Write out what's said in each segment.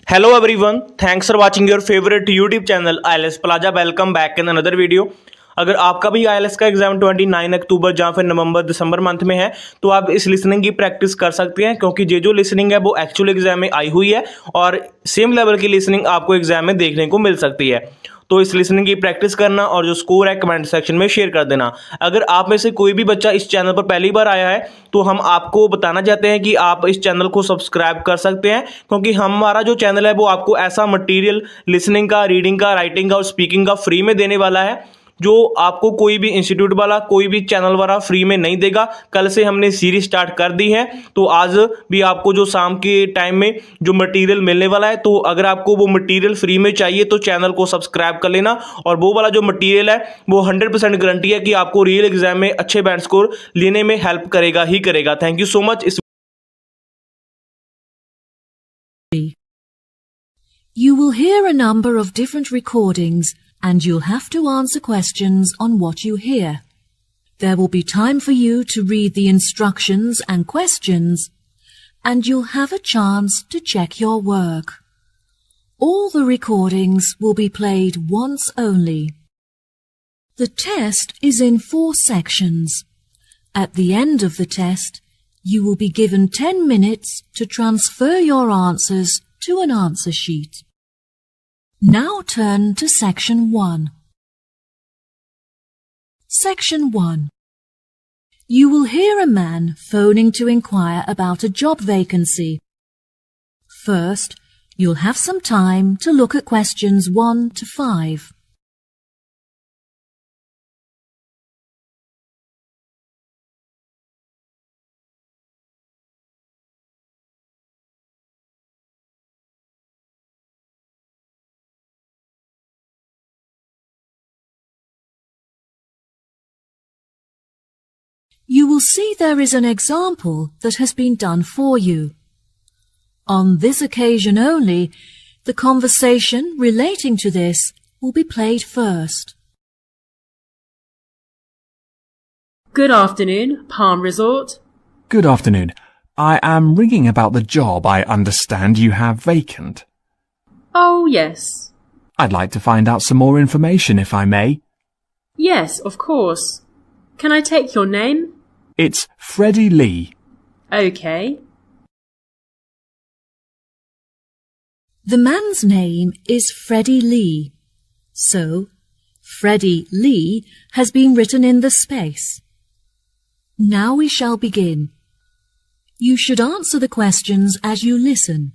Hello everyone, thanks for watching your favorite YouTube channel IELTS Plaza. Welcome back in another video. अगर आपका भी IELTS का exam 29 अक्टूबर या फिर नवंबर दिसंबर मंथ में है तो आप इस लिसनिंग की प्रैक्टिस कर सकते हैं, क्योंकि ये जो लिसनिंग है वो एक्चुअल एग्जाम में आई हुई है और सेम लेवल की लिसनिंग आपको एग्जाम में देखने को मिल सकती है। तो इस लिसनिंग की प्रैक्टिस करना और जो स्कोर है कमेंट सेक्शन में शेयर कर देना। अगर आप में से कोई भी बच्चा इस चैनल पर पहली बार आया है तो हम आपको बताना चाहते हैं कि आप इस चैनल को सब्सक्राइब कर सकते हैं, क्योंकि हमारा जो चैनल है वो आपको ऐसा मटेरियल लिसनिंग का, रीडिंग का, राइटिंग का और स्पीकिंग का फ्री में देने वाला है जो आपको कोई भी इंस्टीट्यूट वाला, कोई भी चैनल वाला फ्री में नहीं देगा। कल से हमने सीरीज स्टार्ट कर दी है, तो आज भी आपको जो शाम के टाइम में जो मटेरियल मिलने वाला है, तो अगर आपको वो मटेरियल फ्री में चाहिए तो चैनल को सब्सक्राइब कर लेना। और वो वाला जो मटेरियल है वो 100% गारंटी है कि आपको रियल एग्जाम में अच्छे बैंड स्कोर लेने में हेल्प करेगा ही करेगा। Thank you so much. You will hear a number of different recordings and you'll have to answer questions on what you hear. There will be time for you to read the instructions and questions, and you'll have a chance to check your work. All the recordings will be played once only. The test is in 4 sections. At the end of the test, you will be given 10 minutes to transfer your answers to an answer sheet. Now turn to Section 1. Section 1. You will hear a man phoning to inquire about a job vacancy. First, you'll have some time to look at questions 1 to 5. You will see there is an example that has been done for you. On this occasion only, the conversation relating to this will be played first. Good afternoon, Palm Resort. Good afternoon. I am ringing about the job I understand you have vacant. Oh, yes. I'd like to find out some more information if I may. Yes, of course. Can I take your name? It's Freddie Lee. Okay. The man's name is Freddie Lee. So, Freddie Lee has been written in the space. Now we shall begin. You should answer the questions as you listen,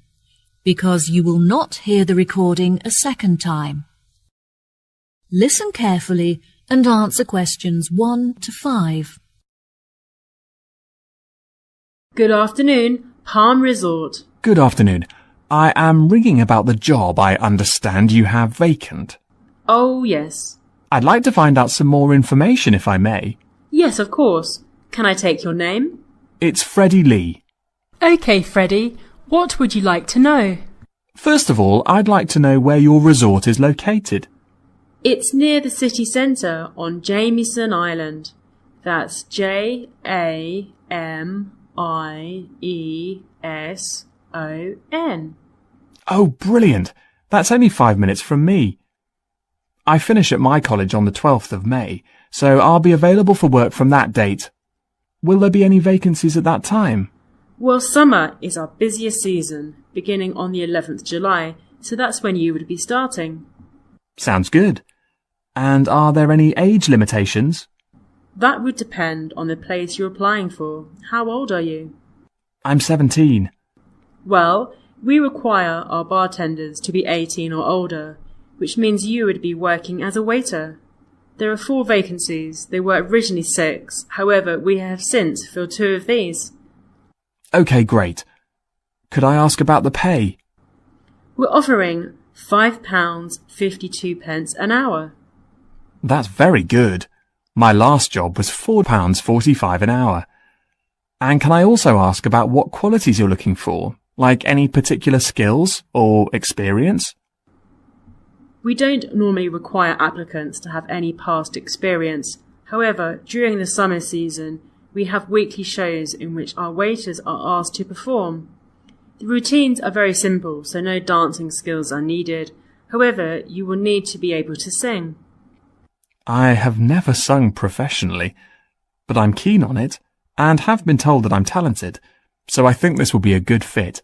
because you will not hear the recording a second time. Listen carefully and answer questions 1 to 5. Good afternoon, Palm Resort. Good afternoon. I am ringing about the job I understand you have vacant. Oh, yes. I'd like to find out some more information if I may. Yes, of course. Can I take your name? It's Freddie Lee. Okay, Freddie. What would you like to know? First of all, I'd like to know where your resort is located. It's near the city centre on Jamieson Island. That's Jamieson. Oh, brilliant. That's only 5 minutes from me. I finish at my college on the 12th of May, so I'll be available for work from that date. Will there be any vacancies at that time? Well, summer is our busiest season, beginning on the 11th July, so that's when you would be starting. Sounds good. And are there any age limitations? That would depend on the place you're applying for. How old are you? I'm 17. Well, we require our bartenders to be 18 or older, which means you would be working as a waiter. There are 4 vacancies. They were originally 6. However, we have since filled 2 of these. OK, great. Could I ask about the pay? We're offering £5.52 an hour. That's very good. My last job was £4.45 an hour. And can I also ask about what qualities you're looking for, like any particular skills or experience? We don't normally require applicants to have any past experience. However, during the summer season, we have weekly shows in which our waiters are asked to perform. The routines are very simple, so no dancing skills are needed. However, you will need to be able to sing. I have never sung professionally, but I'm keen on it, and have been told that I'm talented, so I think this will be a good fit.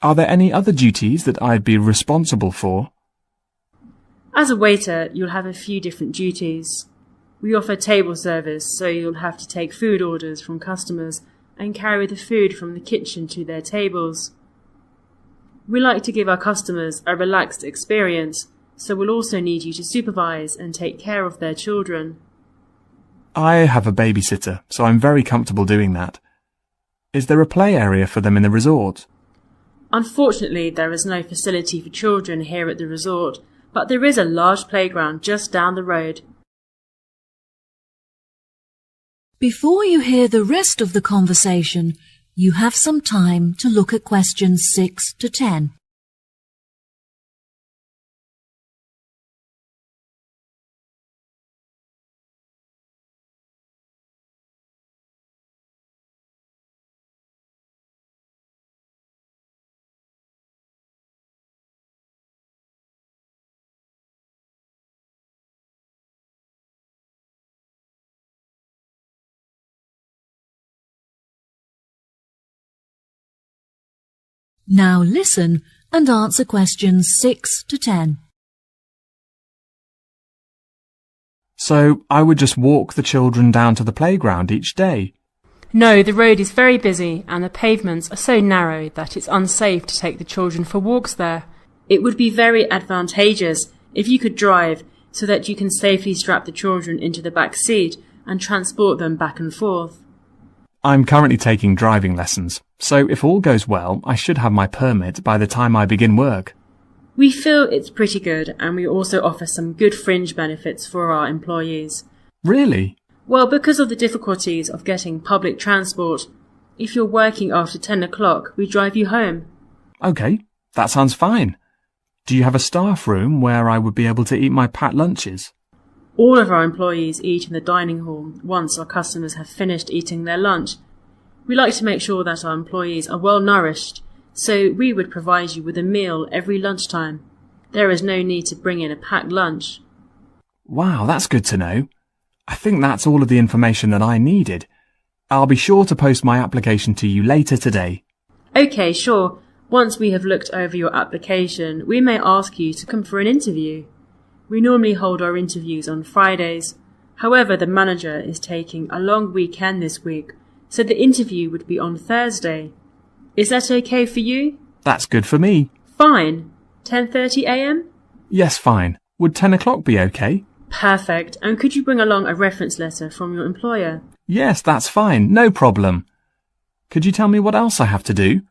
Are there any other duties that I'd be responsible for? As a waiter, you'll have a few different duties. We offer table service, so you'll have to take food orders from customers and carry the food from the kitchen to their tables. We like to give our customers a relaxed experience, so we'll also need you to supervise and take care of their children. I have a babysitter, so I'm very comfortable doing that. Is there a play area for them in the resort? Unfortunately, there is no facility for children here at the resort, but there is a large playground just down the road. Before you hear the rest of the conversation, you have some time to look at questions 6 to 10. Now listen and answer questions 6 to 10. So I would just walk the children down to the playground each day? No, the road is very busy and the pavements are so narrow that it's unsafe to take the children for walks there. It would be very advantageous if you could drive so that you can safely strap the children into the back seat and transport them back and forth. I'm currently taking driving lessons, so if all goes well, I should have my permit by the time I begin work. We feel it's pretty good, and we also offer some good fringe benefits for our employees. Really? Well, because of the difficulties of getting public transport, if you're working after 10 o'clock, we drive you home. OK, that sounds fine. Do you have a staff room where I would be able to eat my packed lunches? All of our employees eat in the dining hall once our customers have finished eating their lunch. We like to make sure that our employees are well nourished, so we would provide you with a meal every lunchtime. There is no need to bring in a packed lunch. Wow, that's good to know. I think that's all of the information that I needed. I'll be sure to post my application to you later today. OK, sure. Once we have looked over your application, we may ask you to come for an interview. We normally hold our interviews on Fridays. However, the manager is taking a long weekend this week, so the interview would be on Thursday. Is that OK for you? That's good for me. Fine. 10:30 a.m? Yes, fine. Would 10 o'clock be OK? Perfect. And could you bring along a reference letter from your employer? Yes, that's fine. No problem. Could you tell me what else I have to do?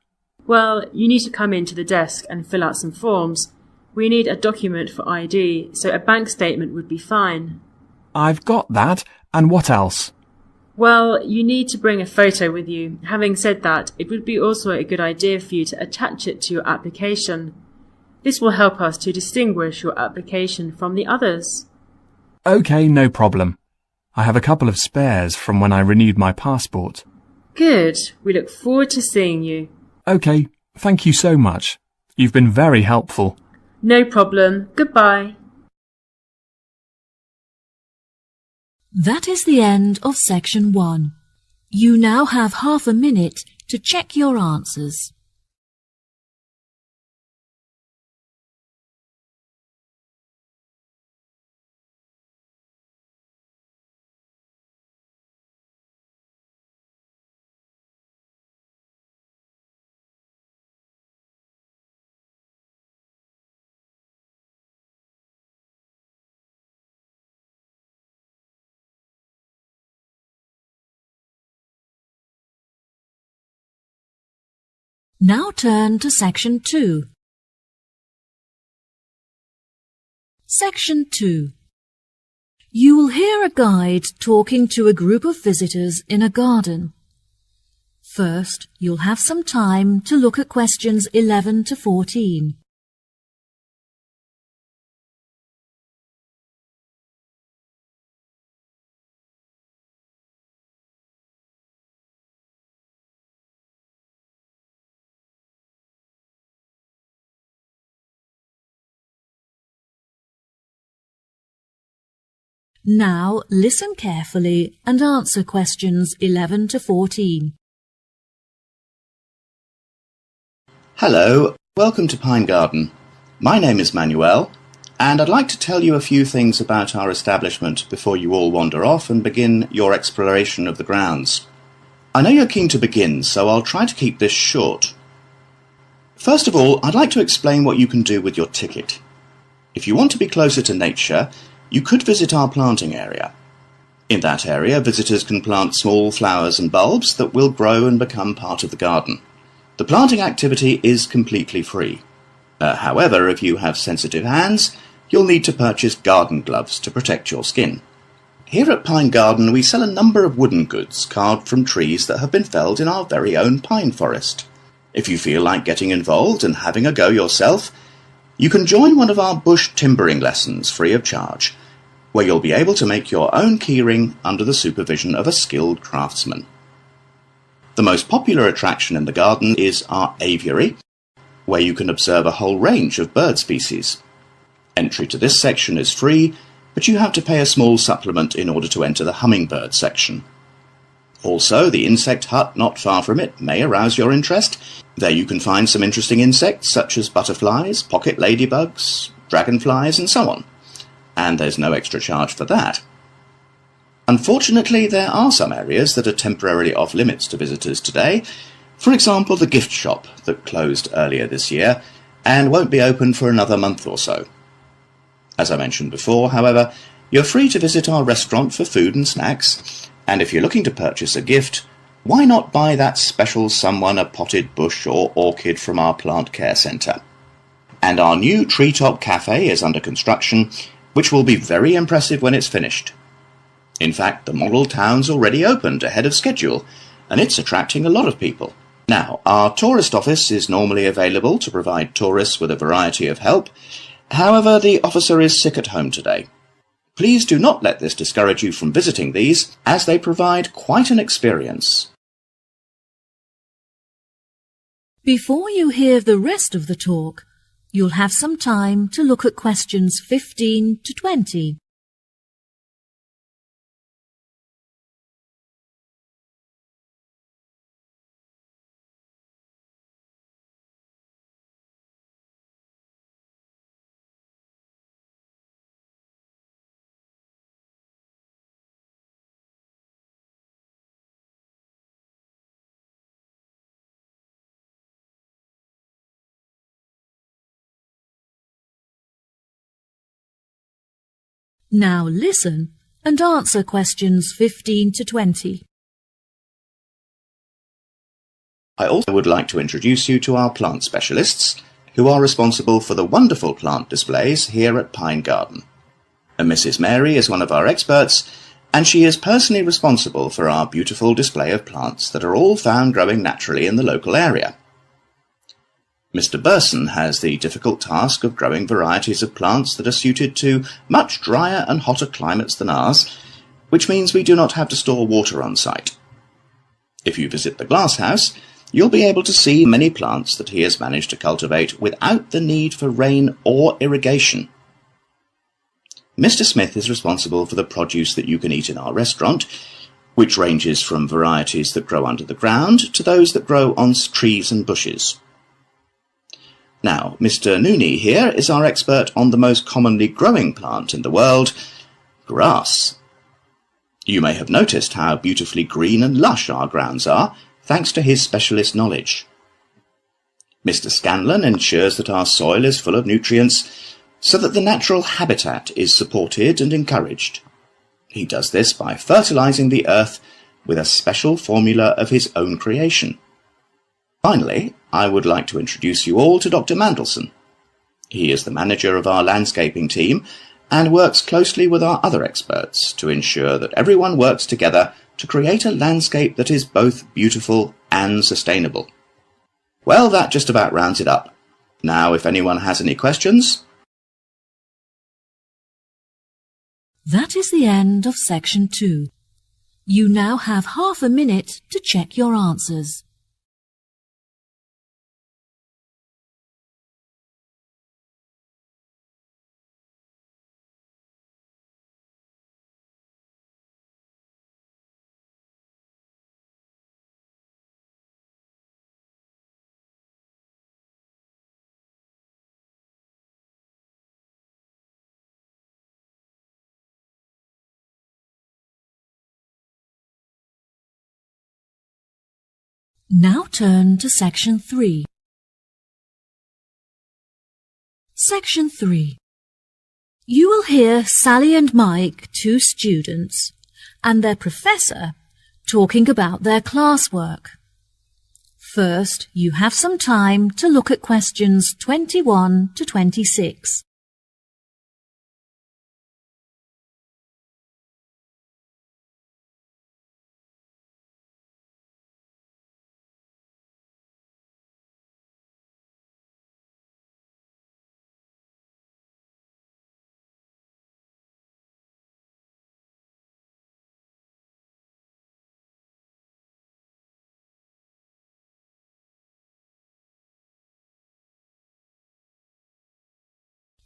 Well, you need to come into the desk and fill out some forms. We need a document for ID, so a bank statement would be fine. I've got that. And what else? Well, you need to bring a photo with you. Having said that, it would be also a good idea for you to attach it to your application. This will help us to distinguish your application from the others. OK, no problem. I have a couple of spares from when I renewed my passport. Good. We look forward to seeing you. OK, thank you so much. You've been very helpful. No problem. Goodbye. That is the end of section 1. You now have half a minute to check your answers. Now turn to section 2. Section 2. You will hear a guide talking to a group of visitors in a garden. First, you'll have some time to look at questions 11 to 14. Now listen carefully and answer questions 11 to 14. Hello, welcome to Pine Garden. My name is Manuel, and I'd like to tell you a few things about our establishment before you all wander off and begin your exploration of the grounds. I know you're keen to begin, so I'll try to keep this short. First of all, I'd like to explain what you can do with your ticket. If you want to be closer to nature, you could visit our planting area. In that area, visitors can plant small flowers and bulbs that will grow and become part of the garden. The planting activity is completely free. However, if you have sensitive hands, you'll need to purchase garden gloves to protect your skin. Here at Pine Garden, we sell a number of wooden goods carved from trees that have been felled in our very own pine forest. If you feel like getting involved and having a go yourself, you can join one of our bush timbering lessons free of charge, where you'll be able to make your own keyring under the supervision of a skilled craftsman. The most popular attraction in the garden is our aviary, where you can observe a whole range of bird species. Entry to this section is free, but you have to pay a small supplement in order to enter the hummingbird section. Also, the insect hut not far from it may arouse your interest. There you can find some interesting insects such as butterflies, pocket ladybugs, dragonflies, and so on. And there's no extra charge for that. Unfortunately, there are some areas that are temporarily off limits to visitors today. For example, the gift shop that closed earlier this year and won't be open for another month or so. As I mentioned before, however, you're free to visit our restaurant for food and snacks, and if you're looking to purchase a gift, why not buy that special someone a potted bush or orchid from our plant care centre? And our new treetop cafe is under construction, which will be very impressive when it's finished. In fact, the model town's already opened ahead of schedule, and it's attracting a lot of people. Now, our tourist office is normally available to provide tourists with a variety of help. However, the officer is sick at home today. Please do not let this discourage you from visiting these, as they provide quite an experience. Before you hear the rest of the talk, you'll have some time to look at questions 15 to 20. Now listen and answer questions 15 to 20. I also would like to introduce you to our plant specialists, who are responsible for the wonderful plant displays here at Pine Garden. Mrs. Mary is one of our experts, and she is personally responsible for our beautiful display of plants that are all found growing naturally in the local area. Mr. Burson has the difficult task of growing varieties of plants that are suited to much drier and hotter climates than ours, which means we do not have to store water on site. If you visit the glasshouse, you'll be able to see many plants that he has managed to cultivate without the need for rain or irrigation. Mr. Smith is responsible for the produce that you can eat in our restaurant, which ranges from varieties that grow under the ground to those that grow on trees and bushes. Now, Mr. Nooney here is our expert on the most commonly growing plant in the world, grass. You may have noticed how beautifully green and lush our grounds are, thanks to his specialist knowledge. Mr. Scanlon ensures that our soil is full of nutrients, so that the natural habitat is supported and encouraged. He does this by fertilizing the earth with a special formula of his own creation. Finally, I would like to introduce you all to Dr. Mandelson. He is the manager of our landscaping team and works closely with our other experts to ensure that everyone works together to create a landscape that is both beautiful and sustainable. Well, that just about rounds it up. Now, if anyone has any questions... That is the end of section 2. You now have half a minute to check your answers. Now turn to Section 3. Section 3. You will hear Sally and Mike, two students, and their professor talking about their classwork. First, you have some time to look at questions 21 to 26.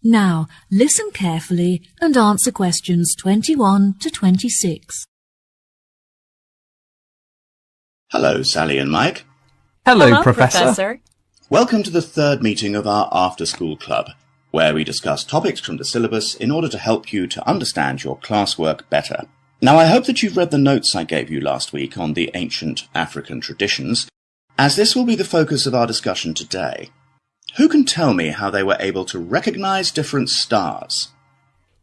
Now, listen carefully and answer questions 21 to 26. Hello, Sally and Mike. Hello, Professor. Welcome to the third meeting of our after-school club, where we discuss topics from the syllabus in order to help you to understand your classwork better. Now, I hope that you've read the notes I gave you last week on the ancient African traditions, as this will be the focus of our discussion today. Who can tell me how they were able to recognize different stars?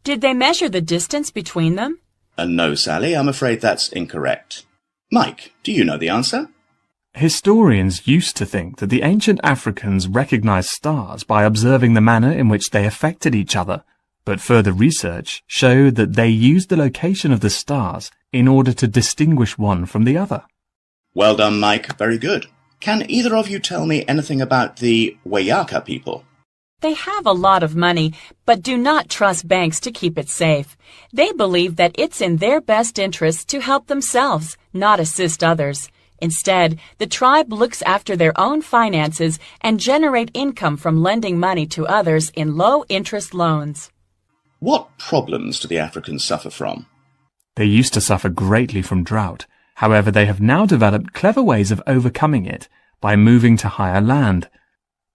Did they measure the distance between them? No, Sally, I'm afraid that's incorrect. Mike, do you know the answer? Historians used to think that the ancient Africans recognized stars by observing the manner in which they affected each other, but further research showed that they used the location of the stars in order to distinguish one from the other. Well done, Mike. Very good. Can either of you tell me anything about the Wayaka people? They have a lot of money, but do not trust banks to keep it safe. They believe that it's in their best interest to help themselves, not assist others. Instead, the tribe looks after their own finances and generate income from lending money to others in low-interest loans. What problems do the Africans suffer from? They used to suffer greatly from drought. However, they have now developed clever ways of overcoming it by moving to higher land.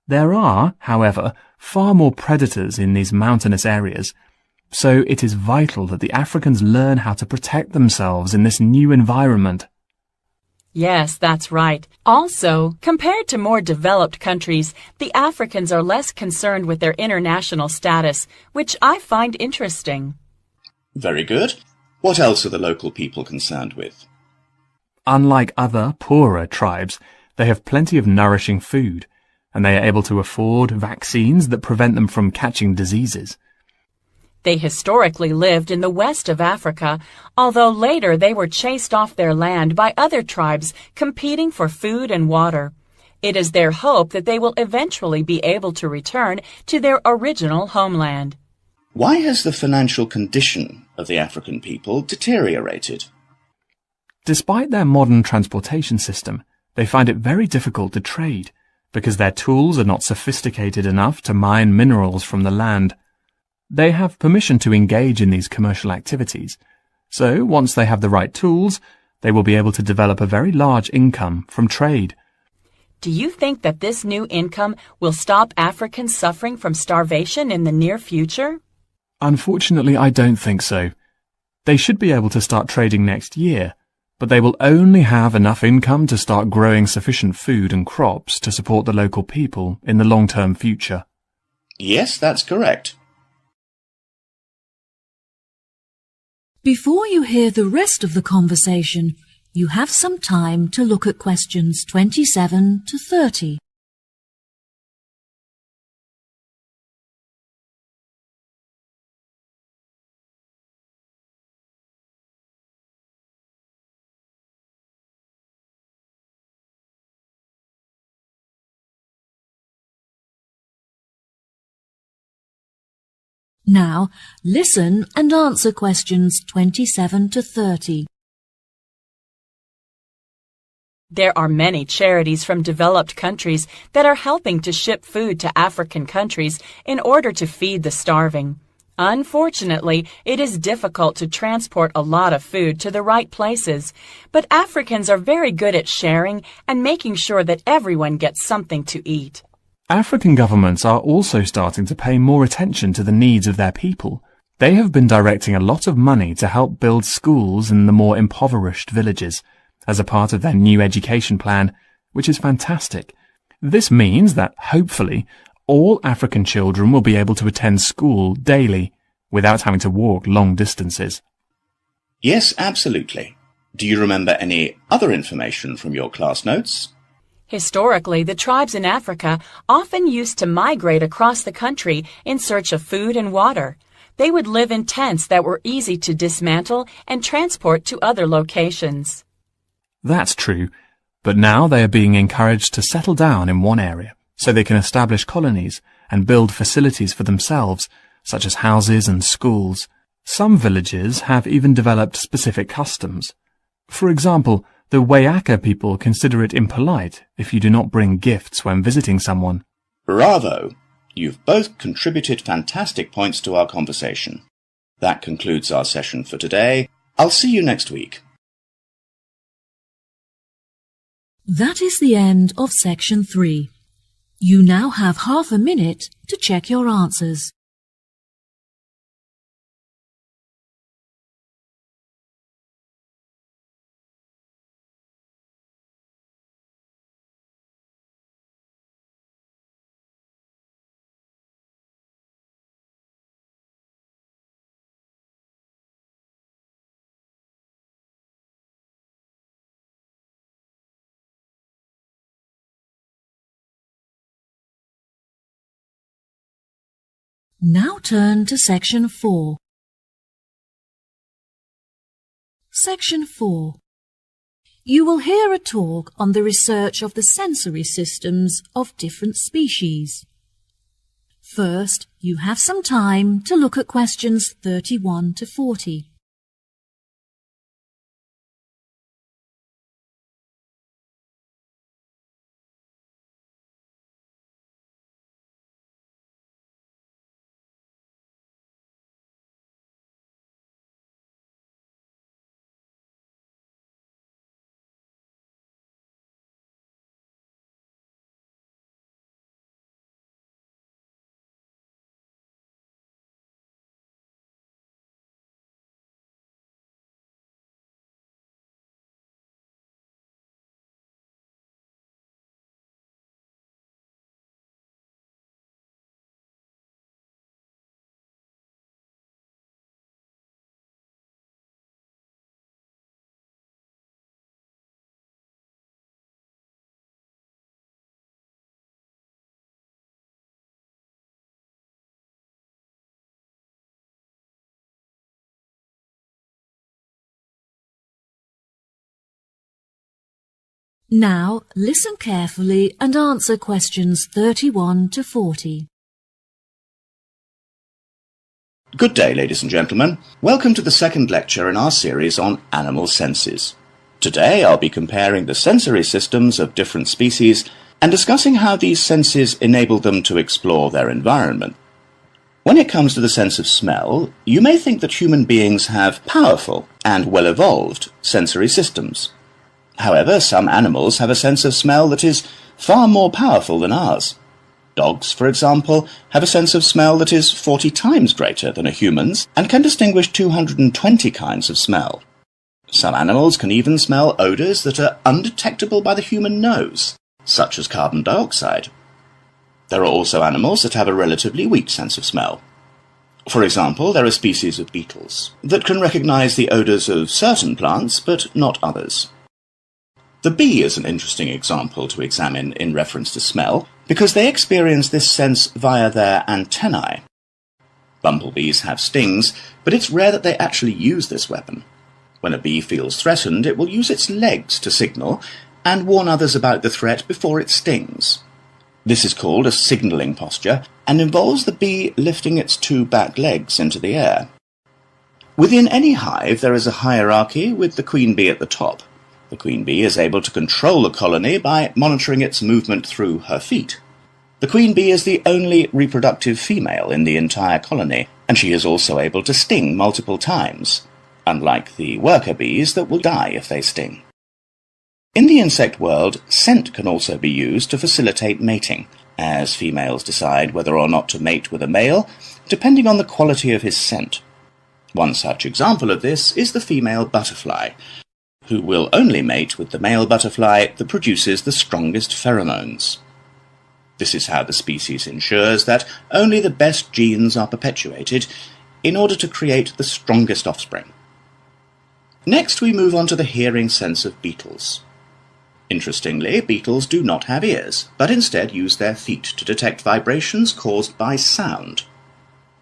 There are, however, far more predators in these mountainous areas, so it is vital that the Africans learn how to protect themselves in this new environment. Yes, that's right. Also, compared to more developed countries, the Africans are less concerned with their international status, which I find interesting. Very good. What else are the local people concerned with? Unlike other, poorer tribes, they have plenty of nourishing food, and they are able to afford vaccines that prevent them from catching diseases. They historically lived in the west of Africa, although later they were chased off their land by other tribes competing for food and water. It is their hope that they will eventually be able to return to their original homeland. Why has the financial condition of the African people deteriorated? Despite their modern transportation system, they find it very difficult to trade, because their tools are not sophisticated enough to mine minerals from the land. They have permission to engage in these commercial activities, so once they have the right tools, they will be able to develop a very large income from trade. Do you think that this new income will stop Africans suffering from starvation in the near future? Unfortunately, I don't think so. They should be able to start trading next year, but they will only have enough income to start growing sufficient food and crops to support the local people in the long-term future. Yes, that's correct. Before you hear the rest of the conversation, you have some time to look at questions 27 to 30. Now, listen and answer questions 27 to 30. There are many charities from developed countries that are helping to ship food to African countries in order to feed the starving. Unfortunately, it is difficult to transport a lot of food to the right places, but Africans are very good at sharing and making sure that everyone gets something to eat. African governments are also starting to pay more attention to the needs of their people. They have been directing a lot of money to help build schools in the more impoverished villages. As a part of their new education plan, which is fantastic. This means that, hopefully, all African children will be able to attend school daily without having to walk long distances. Yes, absolutely. Do you remember any other information from your class notes? Historically, the tribes in Africa often used to migrate across the country in search of food and water. They would live in tents that were easy to dismantle and transport to other locations. That's true, but now they are being encouraged to settle down in one area so they can establish colonies and build facilities for themselves, such as houses and schools. Some villages have even developed specific customs. For example, the Wayaka people consider it impolite if you do not bring gifts when visiting someone. Bravo! You've both contributed fantastic points to our conversation. That concludes our session for today. I'll see you next week. That is the end of section 3. You now have half a minute to check your answers. Now turn to section 4. Section 4. You will hear a talk on the research of the sensory systems of different species. First, you have some time to look at questions 31 to 40. Now, listen carefully and answer questions 31 to 40. Good day, ladies and gentlemen. Welcome to the second lecture in our series on animal senses. Today I'll be comparing the sensory systems of different species and discussing how these senses enable them to explore their environment. When it comes to the sense of smell, you may think that human beings have powerful and well-evolved sensory systems. However, some animals have a sense of smell that is far more powerful than ours. Dogs, for example, have a sense of smell that is 40 times greater than a human's and can distinguish 220 kinds of smell. Some animals can even smell odours that are undetectable by the human nose, such as carbon dioxide. There are also animals that have a relatively weak sense of smell. For example, there are species of beetles that can recognize the odours of certain plants but not others. The bee is an interesting example to examine in reference to smell because they experience this sense via their antennae. Bumblebees have stings, but it's rare that they actually use this weapon. When a bee feels threatened, it will use its legs to signal and warn others about the threat before it stings. This is called a signalling posture and involves the bee lifting its two back legs into the air. Within any hive, there is a hierarchy with the queen bee at the top. The queen bee is able to control the colony by monitoring its movement through her feet. The queen bee is the only reproductive female in the entire colony, and she is also able to sting multiple times, unlike the worker bees that will die if they sting. In the insect world, scent can also be used to facilitate mating, as females decide whether or not to mate with a male, depending on the quality of his scent. One such example of this is the female butterfly, who will only mate with the male butterfly that produces the strongest pheromones. This is how the species ensures that only the best genes are perpetuated in order to create the strongest offspring. Next we move on to the hearing sense of beetles. Interestingly, beetles do not have ears, but instead use their feet to detect vibrations caused by sound.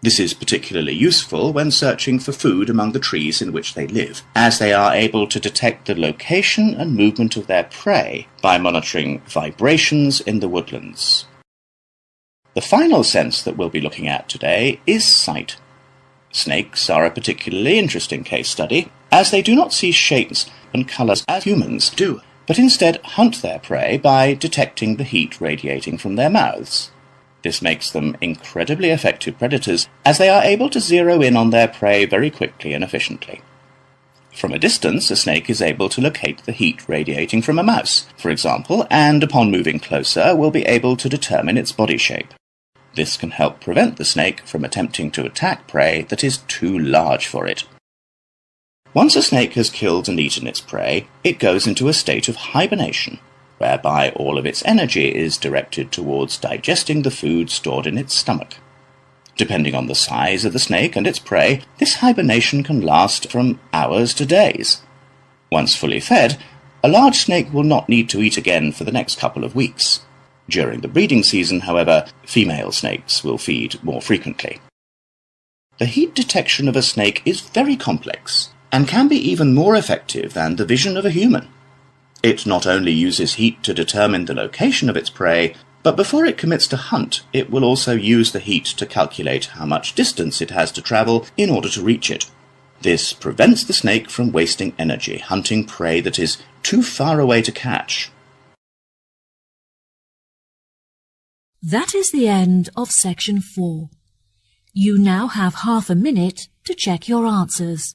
This is particularly useful when searching for food among the trees in which they live, as they are able to detect the location and movement of their prey by monitoring vibrations in the woodlands. The final sense that we'll be looking at today is sight. Snakes are a particularly interesting case study, as they do not see shapes and colours as humans do, but instead hunt their prey by detecting the heat radiating from their mouths. This makes them incredibly effective predators, as they are able to zero in on their prey very quickly and efficiently. From a distance, a snake is able to locate the heat radiating from a mouse, for example, and upon moving closer will be able to determine its body shape. This can help prevent the snake from attempting to attack prey that is too large for it. Once a snake has killed and eaten its prey, it goes into a state of hibernation, whereby all of its energy is directed towards digesting the food stored in its stomach. Depending on the size of the snake and its prey, this hibernation can last from hours to days. Once fully fed, a large snake will not need to eat again for the next couple of weeks. During the breeding season, however, female snakes will feed more frequently. The heat detection of a snake is very complex, and can be even more effective than the vision of a human. It not only uses heat to determine the location of its prey, but before it commits to hunt, it will also use the heat to calculate how much distance it has to travel in order to reach it. This prevents the snake from wasting energy hunting prey that is too far away to catch. That is the end of section 4. You now have half a minute to check your answers.